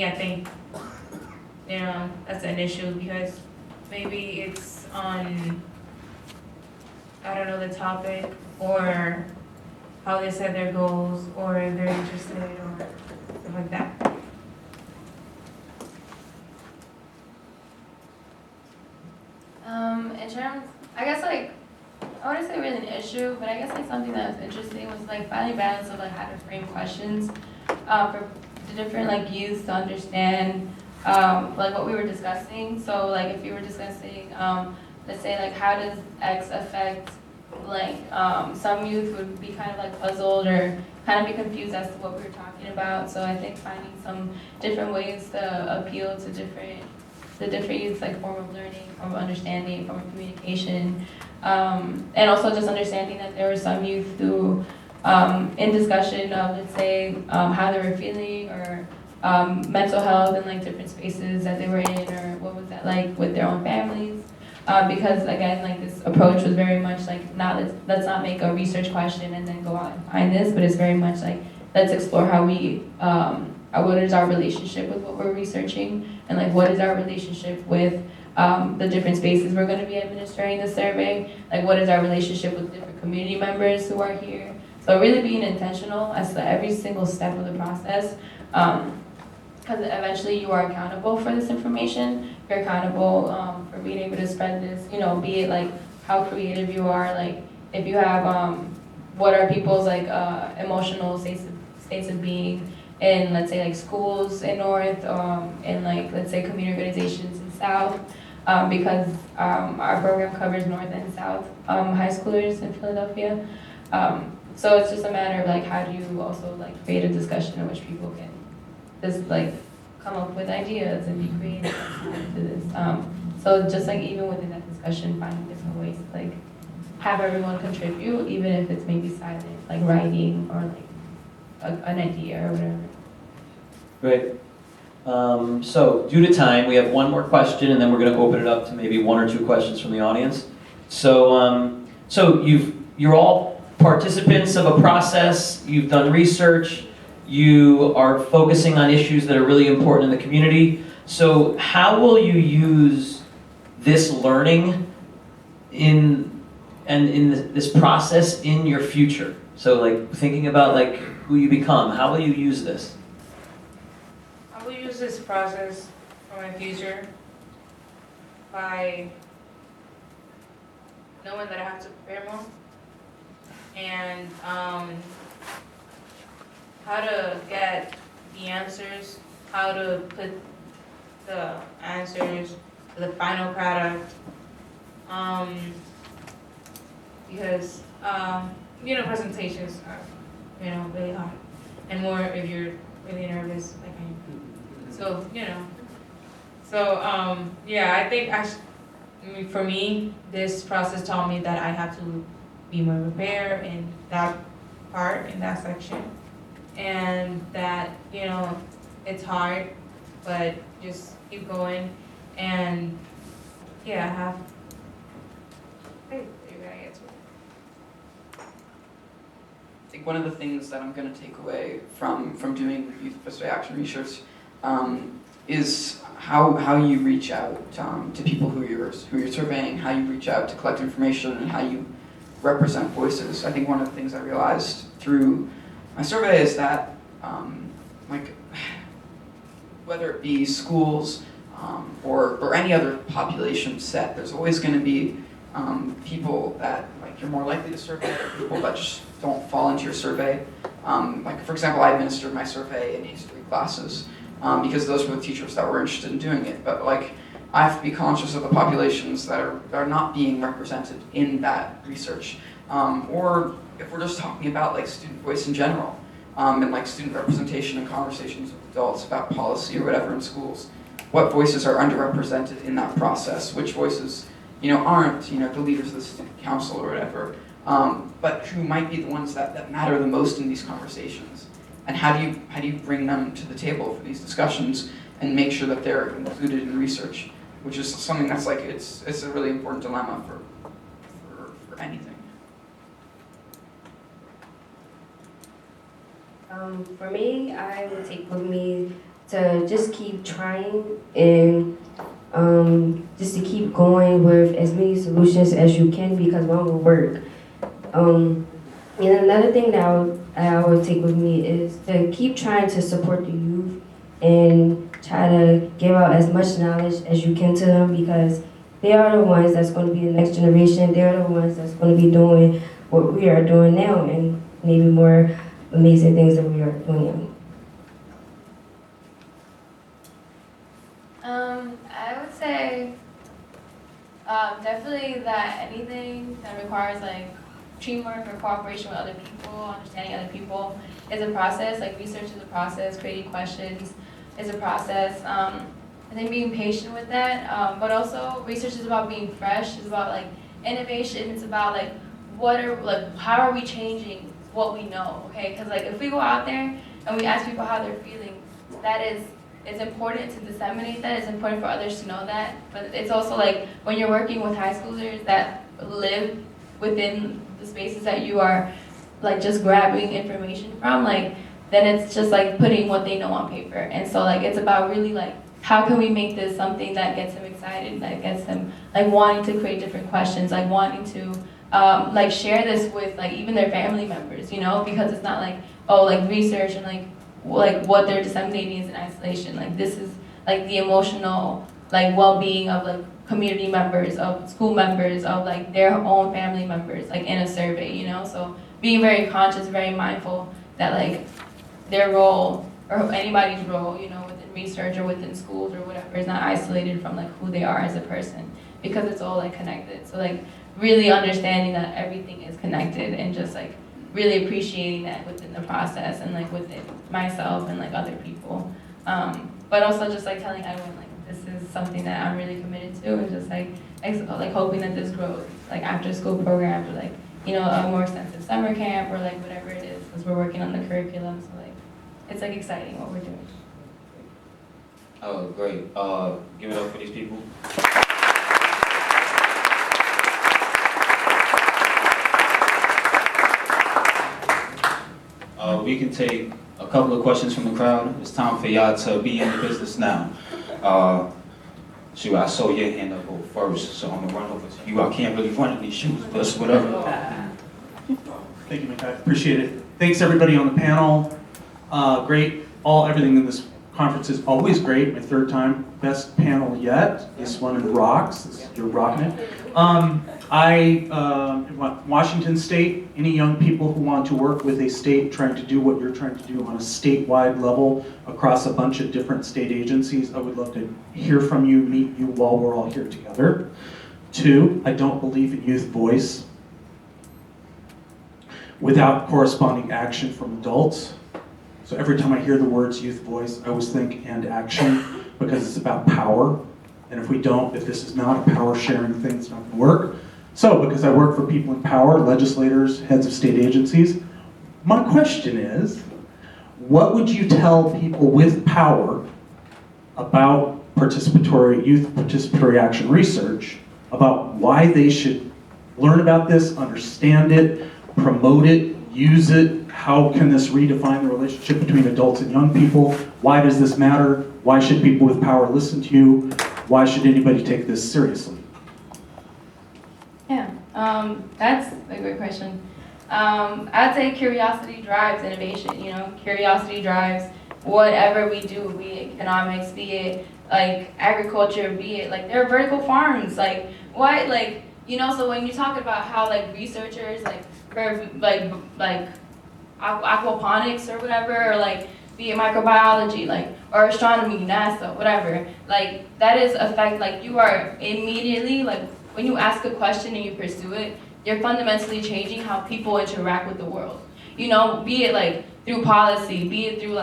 I think, that's an issue because maybe it's on, I don't know, the topic or how they set their goals or if they're interested or stuff like that. In terms, I guess I wouldn't say really an issue, but I guess something that was interesting was finding balance of how to frame questions for the different youths to understand what we were discussing. So if you were discussing, let's say how does X affect some youth would be kind of puzzled or kind of be confused as to what we were talking about. So I think finding some different ways to appeal to the different youths, form of learning, form of understanding, form of communication, and also just understanding that there were some youth who, in discussion of, let's say, how they were feeling or mental health in different spaces that they were in, or what was that like with their own families. Because again, this approach was very much not let's not make a research question and then go out and find this, but it's very much let's explore how we what is our relationship with what we're researching, and what is our relationship with the different spaces we're going to be administering the survey. What is our relationship with different community members who are here. So really being intentional as to every single step of the process, because eventually you are accountable for this information. You're accountable for being able to spread this, be it how creative you are, if you have, what are people's emotional states of being in, let's say, schools in North, in let's say community organizations in South, because our program covers North and South high schoolers in Philadelphia. So it's just a matter of how do you also create a discussion in which people can just come up with ideas and be creative to this. So just even within that discussion, finding different ways to have everyone contribute, even if it's maybe silent, writing or an idea or whatever. Great. So due to time, we have one more question, and then we're going to open it up to maybe one or two questions from the audience. So, you're all participants of a process. You've done research. You are focusing on issues that are really important in the community. So, how will you use this learning in this process in your future? So, thinking about who you become. How will you use this? I will use this process for my future by knowing that I have to prepare more and how to get the answers, how to put the answers to the final product. Because presentations are really hard, and more if you're really nervous like I am. So yeah, I think for me, this process taught me that I have to be more prepared in that part, in that section, and that it's hard, but just keep going, and yeah, have faith that you're gonna get to it. I think one of the things that I'm going to take away from doing youth participatory action research is how you reach out to people who you're surveying, how you reach out to collect information, and how you represent voices. I think one of the things I realized through my survey is that whether it be schools or any other population set, there's always going to be people that you're more likely to survey, or people that just don't fall into your survey. For example, I administered my survey in history classes because those were the teachers that were interested in doing it. But I have to be conscious of the populations that are not being represented in that research. Or if we're just talking about student voice in general, and student representation and conversations with adults about policy or whatever in schools, what voices are underrepresented in that process, which voices aren't the leaders of the student council or whatever, but who might be the ones that matter the most in these conversations, and how do you bring them to the table for these discussions and make sure that they're included in research, which is something that's it's a really important dilemma for anything. For me, I would take with me to just keep trying and just to keep going with as many solutions as you can, because one will work. And another thing that I would take with me is to keep trying to support the youth and try to give out as much knowledge as you can to them, because they are the ones that's going to be the next generation. They are the ones that's going to be doing what we are doing now, and maybe more amazing things that we are doing now. I would say definitely that anything that requires like teamwork or cooperation with other people, understanding other people, is a process. Like research is a process, creating questions is a process. I think being patient with that, but also research is about being fresh. It's about like innovation. It's about like how are we changing what we know? Okay, because like if we go out there and we ask people how they're feeling, it's important to disseminate that. It's important for others to know that. But it's also like when you're working with high schoolers that live within the spaces that you are like just grabbing information from, like then it's just like putting what they know on paper. And so like it's about really like how can we make this something that gets them excited, that gets them like wanting to create different questions, like wanting to like share this with like even their family members, you know, because it's not like, oh, like research and like what they're disseminating is in isolation. Like this is like the emotional like well-being of like community members, of school members, of like their own family members, like in a survey, you know. So being very conscious, very mindful that like their role or anybody's role, you know, within research or within schools or whatever is not isolated from like who they are as a person, because it's all like connected. So like really understanding that everything is connected and just like really appreciating that within the process and like within myself and like other people. But also just like telling everyone like this is something that I'm really committed to, and just like hoping that this grows, like after school programs or like, you know, a more extensive summer camp or like whatever it is, because we're working on the curriculum. So like it's like exciting what we're doing. Oh, great. Give it up for these people. We can take a couple of questions from the crowd. It's time for y'all to be in the business now. Shoot, I saw your hand up go first, so I'm gonna run over to you. I can't really run in these shoes, but it's whatever. Thank you, Mika. Appreciate it. Thanks everybody on the panel. Great. Everything in this conference is always great. My third time, best panel yet. This one rocks. You're rocking it. Washington State, any young people who want to work with a state trying to do what you're trying to do on a statewide level across a bunch of different state agencies, I would love to hear from you, meet you while we're all here together. 2, I don't believe in youth voice without corresponding action from adults. So every time I hear the words youth voice, I always think and action, because it's about power. And if this is not a power sharing thing, it's not gonna work. So because I work for people in power, legislators, heads of state agencies, my question is, what would you tell people with power about youth participatory action research, about why they should learn about this, understand it, promote it, use it? How can this redefine the relationship between adults and young people? Why does this matter? Why should people with power listen to you? Why should anybody take this seriously? Yeah, that's a great question. I'd say curiosity drives innovation, you know, curiosity drives whatever we do, be it economics, be it like agriculture, be it like there are vertical farms, like what, like, you know, so when you talk about how like researchers like for like aquaponics or whatever, or like be it microbiology, like, or astronomy, NASA, whatever, like that is like you are immediately, like when you ask a question and you pursue it, you're fundamentally changing how people interact with the world. You know, be it like through policy, be it through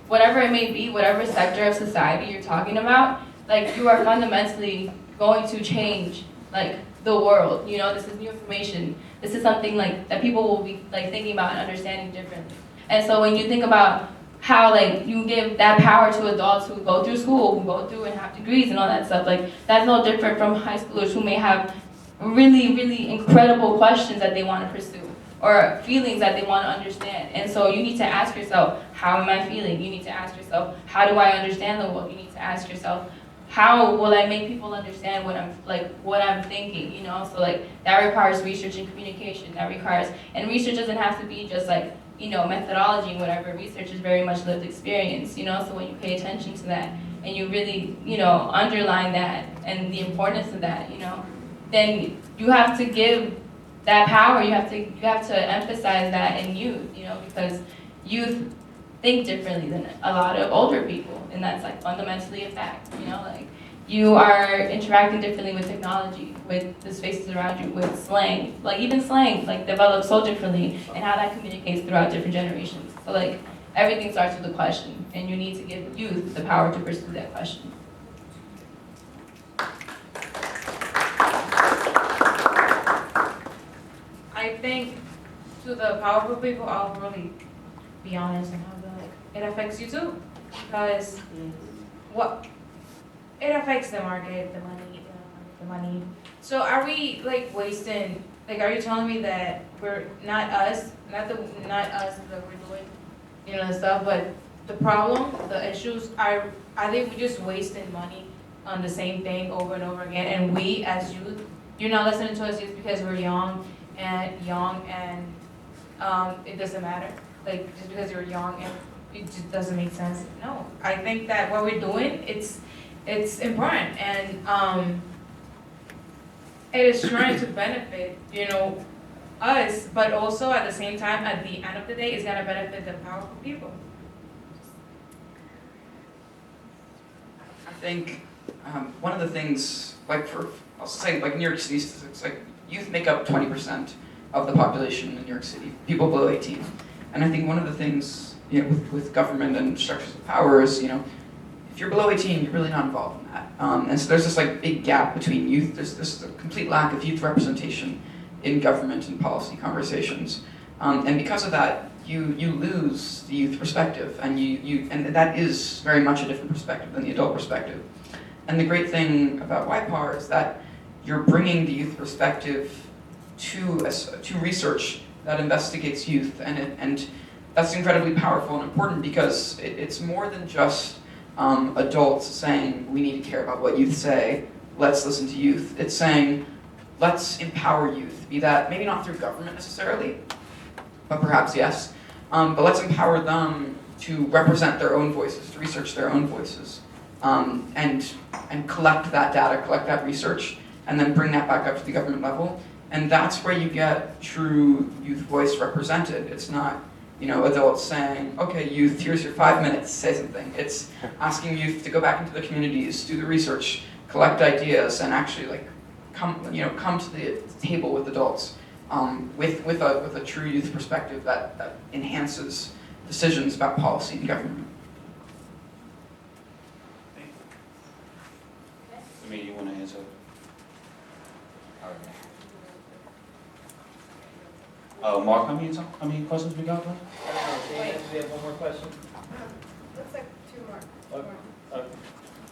whatever it may be, whatever sector of society you're talking about, like you are fundamentally going to change like the world. You know, this is new information. This is something like that people will be like thinking about and understanding differently. And so when you think about how like you give that power to adults who go through school, who go through and have degrees and all that stuff, like that's no different from high schoolers who may have really, really incredible questions that they want to pursue. or feelings that they want to understand. And so you need to ask yourself, how am I feeling? You need to ask yourself, how do I understand the world? You need to ask yourself, how will I make people understand what I'm thinking, you know? So like that requires research and communication. That requires, and research doesn't have to be just like, you know, methodology and whatever. Research is very much lived experience, you know? So when you pay attention to that and you really, you know, underline that and the importance of that, you know, then you have to give that power, you have to emphasize that in youth, you know, because youth think differently than a lot of older people, and that's like fundamentally a fact, you know, like you are interacting differently with technology, with the spaces around you, with slang, like even slang like develops so differently and how that communicates throughout different generations. So like everything starts with a question, and you need to give youth the power to pursue that question. I think to the powerful people, I'll really be honest and I'll be like, it affects you too. Because what it affects the market, the money. So are we like wasting, like are you telling me that we're not us that we're doing, you know, the stuff, but the problem, the issues are they we just wasting money on the same thing over and over again, and we as youth, you're not listening to us youth because we're young and it doesn't matter. Like just because you're young and it just doesn't make sense. No, I think that what we're doing, it's important, and it is trying to benefit, you know, us, but also at the same time, at the end of the day, it's gonna benefit the powerful people. I think one of the things, like I'll say, like New York City statistics, like youth make up 20% of the population in New York City, people below 18. And I think one of the things, you know, with government and structures of power is, you know, if you're below 18, you're really not involved in that. And so there's this like big gap between youth. There's this complete lack of youth representation in government and policy conversations. And because of that, you lose the youth perspective, and that is very much a different perspective than the adult perspective. And the great thing about YPAR is that you're bringing the youth perspective to research that investigates youth, and that's incredibly powerful and important because it's more than just adults saying we need to care about what youth say, let's listen to youth. It's saying let's empower youth, be that maybe not through government necessarily, but perhaps yes, but let's empower them to represent their own voices, to research their own voices, and collect that data, collect that research, and then bring that back up to the government level. And that's where you get true youth voice represented. It's not, you know, adults saying, okay, youth, here's your 5 minutes, say something. It's asking youth to go back into the communities, do the research, collect ideas, and actually like come to the table with adults with a true youth perspective that enhances decisions about policy and government. I mean, you want to answer? Mark, how many questions we got left? We have one more question. Looks like two more.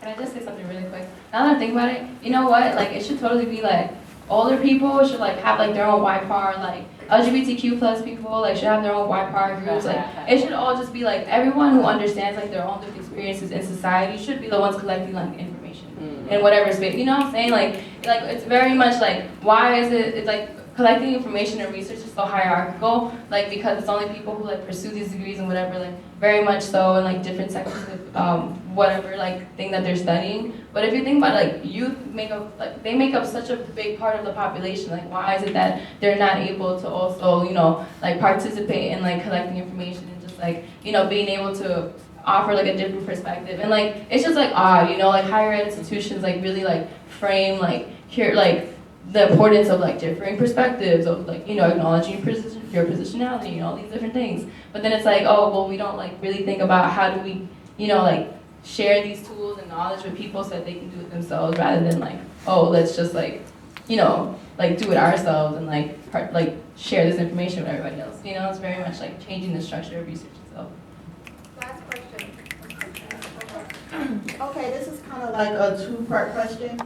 Can I just say something really quick? Now that I think about it, you know what? Like, it should totally be like older people should like have like their own YPAR, like LGBTQ plus people like should have their own YPAR groups. Like, it should all just be like everyone who understands like their own lived experiences in society should be the ones collecting like information in whatever space. You know what I'm saying? Like it's very much like why is it's like collecting information and research is so hierarchical, like because it's only people who like pursue these degrees and whatever, like very much so in like different sectors of whatever like thing that they're studying. But if you think about like youth make up such a big part of the population, like why is it that they're not able to also, you know, like participate in like collecting information and just like, you know, being able to offer like a different perspective. And like it's just like odd, you know, like higher ed institutions like really like frame like here like the importance of like differing perspectives, of like, you know, acknowledging your positionality, you know, all these different things. But then it's like, oh, well, we don't like really think about how do we, you know, like share these tools and knowledge with people so that they can do it themselves, rather than like, oh, let's just like, you know, like do it ourselves and like share this information with everybody else. You know, it's very much like changing the structure of research itself. Last question. Okay, this is kind of like a two-part question.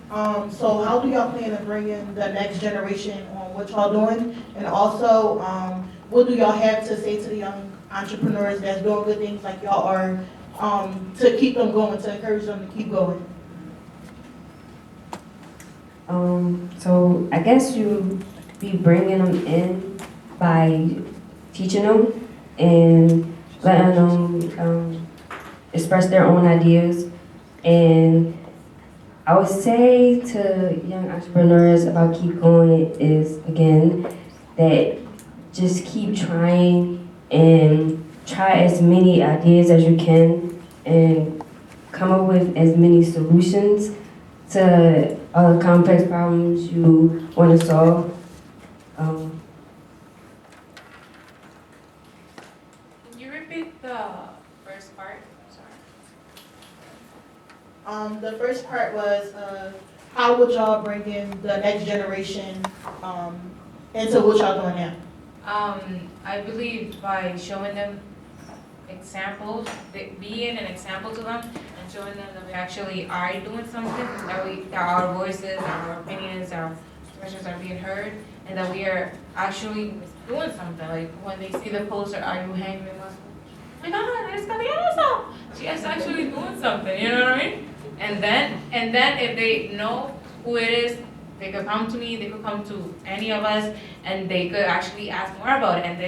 So how do y'all plan to bring in the next generation on what y'all doing? And also, what do y'all have to say to the young entrepreneurs that's doing good things like y'all are, to keep them going, to encourage them to keep going? So I guess you be bringing them in by teaching them and letting them express their own ideas. And I would say to young entrepreneurs about keep going is, again, that just keep trying and try as many ideas as you can and come up with as many solutions to all the complex problems you want to solve. Can you repeat the first part? Sorry. The first part was, how would y'all bring in the next generation, into what y'all doing now? I believe by showing them examples, being an example to them, and showing them that we actually are doing something, that our voices, our opinions, our expressions are being heard, and that we are actually doing something. Like when they see the poster, "Are you hanging with us?" Oh my God, it's Camila. She is actually doing something. You know what I mean? And then if they know who it is, they could come to me, they could come to any of us, and they could actually ask more about it, and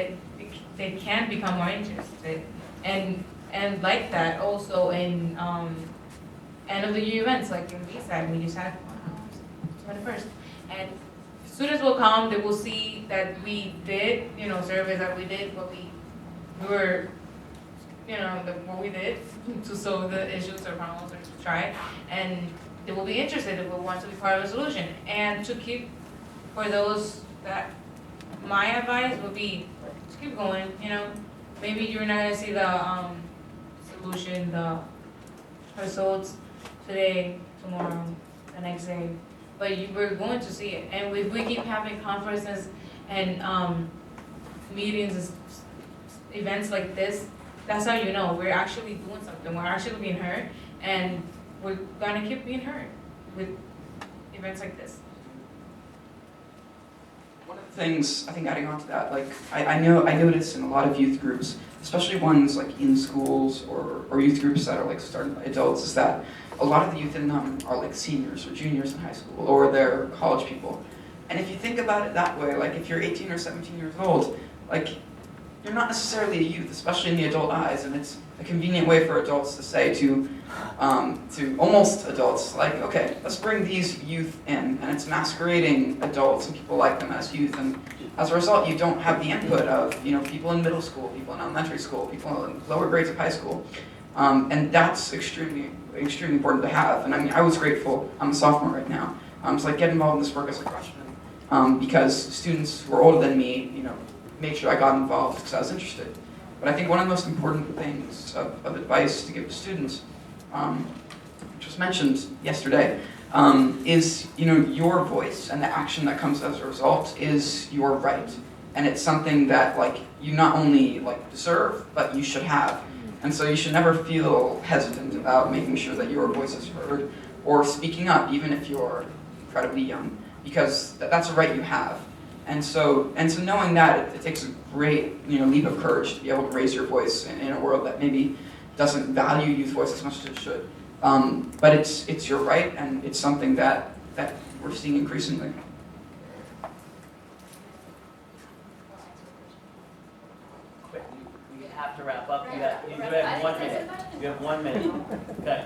they can become more interested. And like that also in end of the year events, like in B-side, we just had 21st. And students will come, they will see that we did, surveys that we did, what we were, what we did to solve the issues or problems or to try it. And they will be interested, they will want to be part of the solution. And to keep, for those that, my advice would be, just keep going, Maybe you're not gonna see the solution, the results today, tomorrow, the next day, but we're going to see it. And if we keep having conferences and meetings, events like this, that's how you know we're actually doing something. We're actually being heard, and we're gonna keep being heard with events like this. One of the things, I think adding on to that, like I notice in a lot of youth groups, especially ones like in schools or youth groups that are like started by adults, is that a lot of the youth in them are like seniors or juniors in high school, or they're college people. And if you think about it that way, like if you're 18 or 17 years old, like you're not necessarily a youth, especially in the adult eyes, and it's a convenient way for adults to say to almost adults, like, okay, let's bring these youth in, and it's masquerading adults and people like them as youth, and as a result, you don't have the input of, people in middle school, people in elementary school, people in lower grades of high school, and that's extremely, extremely important to have. And I mean, I was grateful. I'm a sophomore right now, so I get involved in this work as a freshman because students who are older than me, made sure I got involved because I was interested. But I think one of the most important things of advice to give to students, which was mentioned yesterday, is your voice, and the action that comes as a result is your right, and it's something that you not only deserve, but you should have. And so you should never feel hesitant about making sure that your voice is heard or speaking up, even if you're incredibly young, because that's a right you have. And so knowing that, it takes a great leap of courage to be able to raise your voice in a world that maybe doesn't value youth voice as much as it should. But it's your right, and it's something that we're seeing increasingly. Quick, we have to wrap up. You have 1 minute. You have 1 minute. Okay.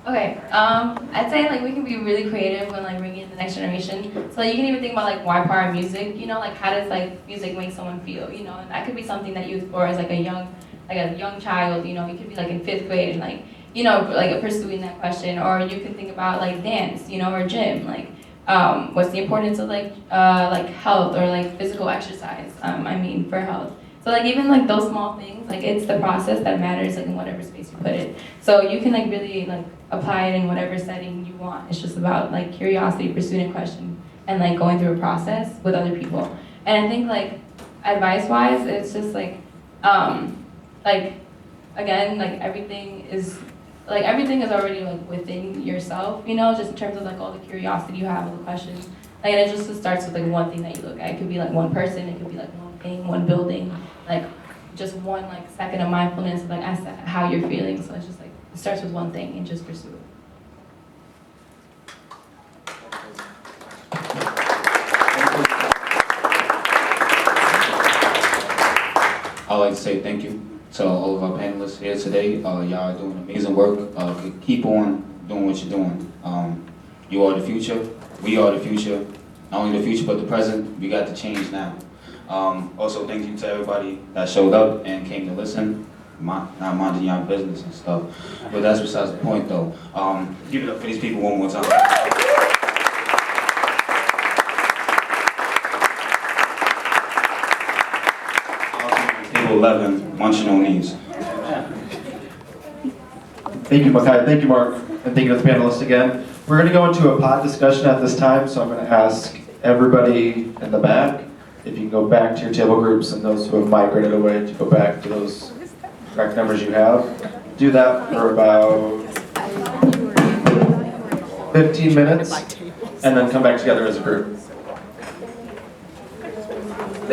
Okay, I'd say we can be really creative when bringing in the next generation. So you can even think about why part music, how does music make someone feel, and that could be something that you explore as a young child, you could be in 5th grade and pursuing that question. Or you can think about dance, or gym, what's the importance of health or physical exercise, for health. So even those small things, it's the process that matters in whatever space you put it. So you can really apply it in whatever setting you want. It's just about curiosity, pursuing a question, and going through a process with other people. And I think advice-wise, it's just again, everything is already within yourself, just in terms of all the curiosity you have, all the questions. And it just starts with one thing that you look at. It could be one person, it could be one thing, one building, like just one like second of mindfulness, like ask how you're feeling. So it's just like it starts with one thing and just pursue it. I'd like to say thank you to all of our panelists here today. Y'all are doing amazing work. Keep on doing what you're doing. You are the future. We are the future. Not only the future, but the present. We got to change now. Also, thank you to everybody that showed up and came to listen. Not minding your business and stuff. But that's besides the point, though. Give it up for these people one more time. Table 11, munching on these. Thank you, Makai. Thank you, Mark. And thank you to the panelists again. We're going to go into a pod discussion at this time, so I'm going to ask everybody in the back if you can go back to your table groups and those who have migrated away to go back to those correct numbers you have. Do that for about 15 minutes and then come back together as a group.